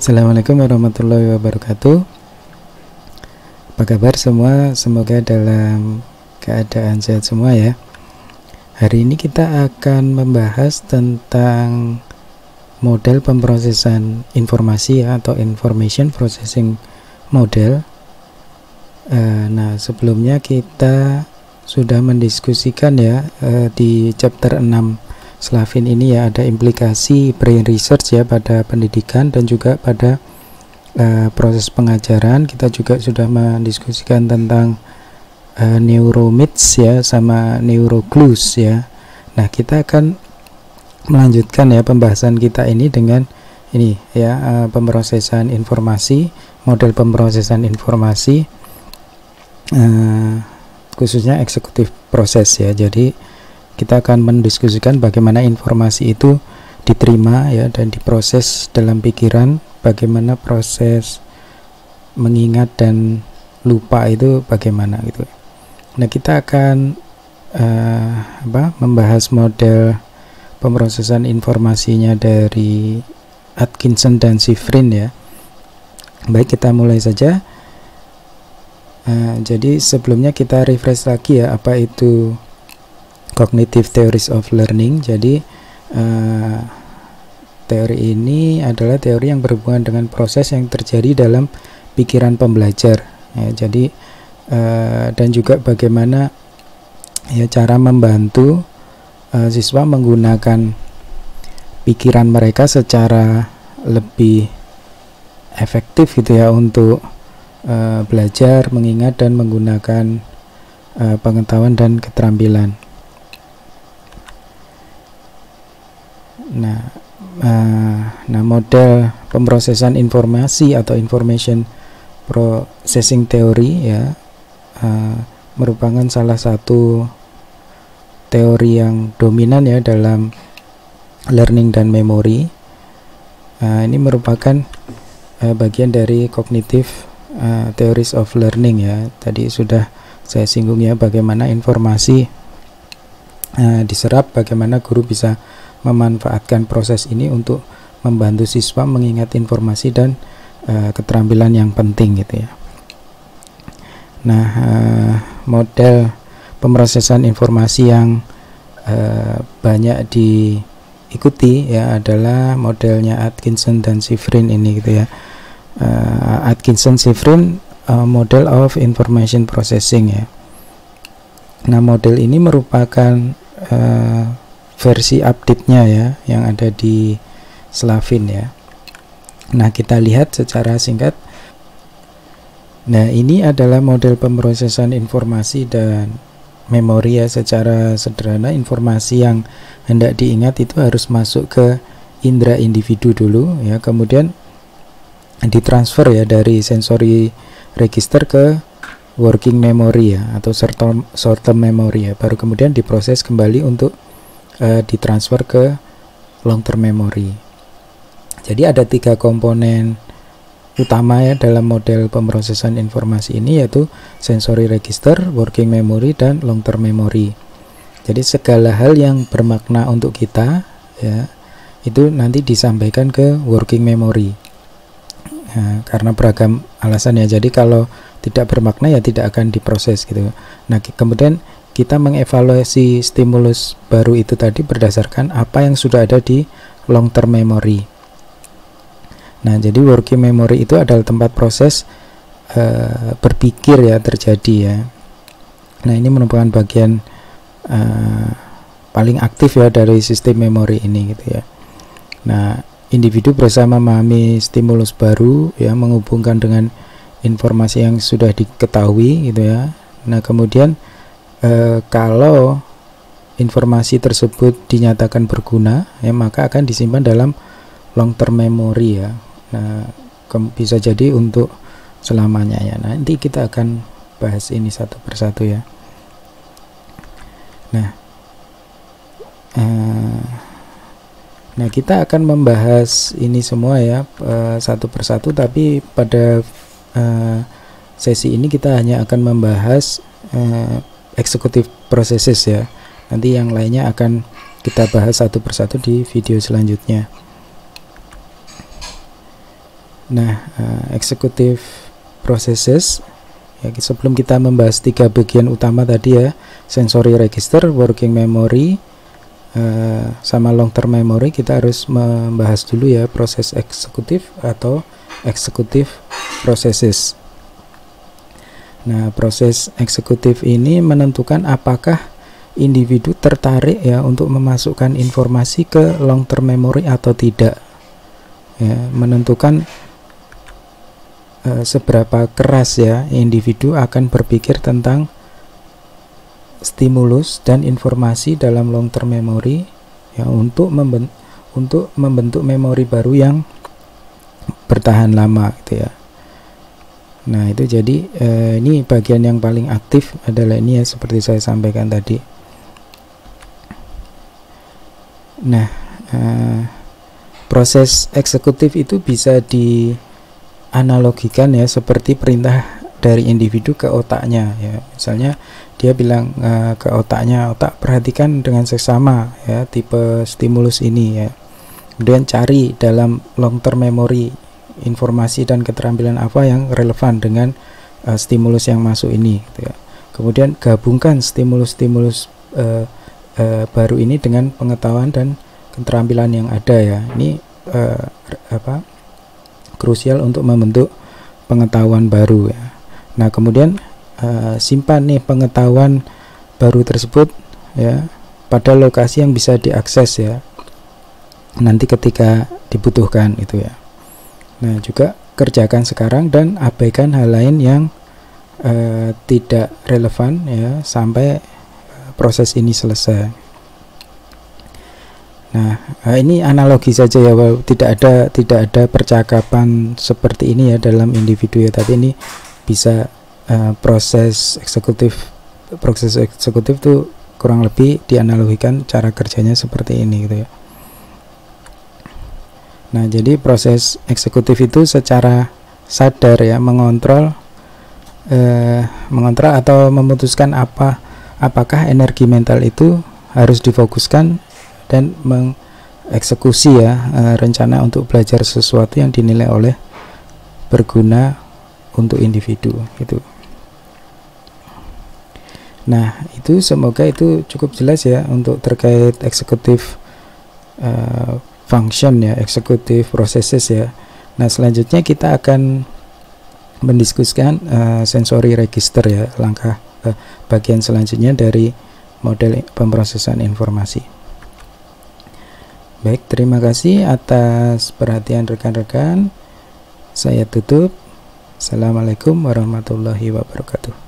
Assalamualaikum warahmatullahi wabarakatuh. Apa kabar semua? Semoga dalam keadaan sehat semua ya. Hari ini kita akan membahas tentang model pemrosesan informasi ya, atau information processing model. Nah, sebelumnya kita sudah mendiskusikan ya di chapter 6 Slavin ini ya, ada implikasi brain research ya pada pendidikan dan juga pada proses pengajaran. Kita juga sudah mendiskusikan tentang neuromyths ya sama neuroclues ya. Nah, kita akan melanjutkan ya pembahasan kita ini dengan ini ya, pemrosesan informasi, model pemrosesan informasi, khususnya eksekutif proses ya. Jadi kita akan mendiskusikan bagaimana informasi itu diterima ya dan diproses dalam pikiran, bagaimana proses mengingat dan lupa itu bagaimana gitu. Nah, kita akan membahas model pemrosesan informasinya dari Atkinson dan Shiffrin ya. Baik, kita mulai saja. Jadi sebelumnya kita refresh lagi ya, apa itu Cognitive Theories of Learning. Jadi teori ini adalah teori yang berhubungan dengan proses yang terjadi dalam pikiran pembelajar ya. Jadi dan juga bagaimana ya cara membantu siswa menggunakan pikiran mereka secara lebih efektif gitu ya untuk belajar, mengingat dan menggunakan pengetahuan dan keterampilan. Nah, model pemrosesan informasi atau information processing theory ya merupakan salah satu teori yang dominan ya dalam learning dan memory. Ini merupakan bagian dari cognitive theories of learning ya. Tadi sudah saya singgung ya bagaimana informasi diserap, bagaimana guru bisa memanfaatkan proses ini untuk membantu siswa mengingat informasi dan keterampilan yang penting gitu ya. Nah, model pemrosesan informasi yang banyak diikuti ya adalah modelnya Atkinson dan Shiffrin ini gitu ya. Atkinson Shiffrin model of information processing ya. Nah, model ini merupakan versi update-nya ya yang ada di Slavin ya. Nah, kita lihat secara singkat. Nah, ini adalah model pemrosesan informasi dan memori ya. Secara sederhana, informasi yang hendak diingat itu harus masuk ke indera individu dulu ya, kemudian ditransfer ya dari sensory register ke working memory ya, atau short term memory ya, baru kemudian diproses kembali untuk ditransfer ke long term memory. Jadi ada 3 komponen utama ya dalam model pemrosesan informasi ini, yaitu sensory register, working memory, dan long term memory. Jadi segala hal yang bermakna untuk kita ya itu nanti disampaikan ke working memory ya, karena beragam alasan ya. Jadi kalau tidak bermakna ya tidak akan diproses gitu. Nah, kemudian kita mengevaluasi stimulus baru itu tadi berdasarkan apa yang sudah ada di long term memory. Nah, jadi working memory itu adalah tempat proses berpikir ya terjadi ya. Nah, ini merupakan bagian paling aktif ya dari sistem memori ini gitu ya. Nah, individu berusaha memahami stimulus baru ya, menghubungkan dengan informasi yang sudah diketahui gitu ya. Nah, kemudian kalau informasi tersebut dinyatakan berguna ya, maka akan disimpan dalam long term memory ya. Nah, bisa jadi untuk selamanya ya. Nanti kita akan bahas ini satu persatu ya. Nah, kita akan membahas ini semua ya satu persatu, tapi pada sesi ini kita hanya akan membahas executive processes ya. Nanti yang lainnya akan kita bahas satu persatu di video selanjutnya. Nah, executive processes ya, sebelum kita membahas 3 bagian utama tadi ya, sensory register, working memory, sama long term memory, kita harus membahas dulu ya proses eksekutif atau executive processes. Nah, proses eksekutif ini menentukan apakah individu tertarik ya untuk memasukkan informasi ke long term memory atau tidak. Ya, menentukan seberapa keras ya individu akan berpikir tentang stimulus dan informasi dalam long term memory ya, untuk membentuk memori baru yang bertahan lama gitu ya. Nah, itu jadi ini bagian yang paling aktif adalah ini ya, seperti saya sampaikan tadi. Nah, proses eksekutif itu bisa dianalogikan ya seperti perintah dari individu ke otaknya ya. Misalnya dia bilang ke otaknya, otak perhatikan dengan seksama ya tipe stimulus ini ya. Kemudian cari dalam long term memory informasi dan keterampilan apa yang relevan dengan stimulus yang masuk ini gitu ya. Kemudian gabungkan stimulus-stimulus baru ini dengan pengetahuan dan keterampilan yang ada ya. Ini krusial untuk membentuk pengetahuan baru ya. Nah, kemudian simpan nih pengetahuan baru tersebut ya pada lokasi yang bisa diakses ya nanti ketika dibutuhkan itu ya. Nah, juga kerjakan sekarang dan abaikan hal lain yang tidak relevan ya sampai proses ini selesai. Nah, ini analogi saja ya, tidak ada percakapan seperti ini ya dalam individu ya, tapi ini bisa proses eksekutif itu kurang lebih dianalogikan cara kerjanya seperti ini gitu ya. Nah, jadi proses eksekutif itu secara sadar ya mengontrol atau memutuskan apakah energi mental itu harus difokuskan dan mengeksekusi ya rencana untuk belajar sesuatu yang dinilai oleh berguna untuk individu itu. Nah, itu semoga itu cukup jelas ya untuk terkait executive function ya, executive processes ya. Nah, selanjutnya kita akan mendiskusikan sensory register ya, langkah bagian selanjutnya dari model pemrosesan informasi. Baik, terima kasih atas perhatian rekan-rekan. Saya tutup. Assalamualaikum warahmatullahi wabarakatuh.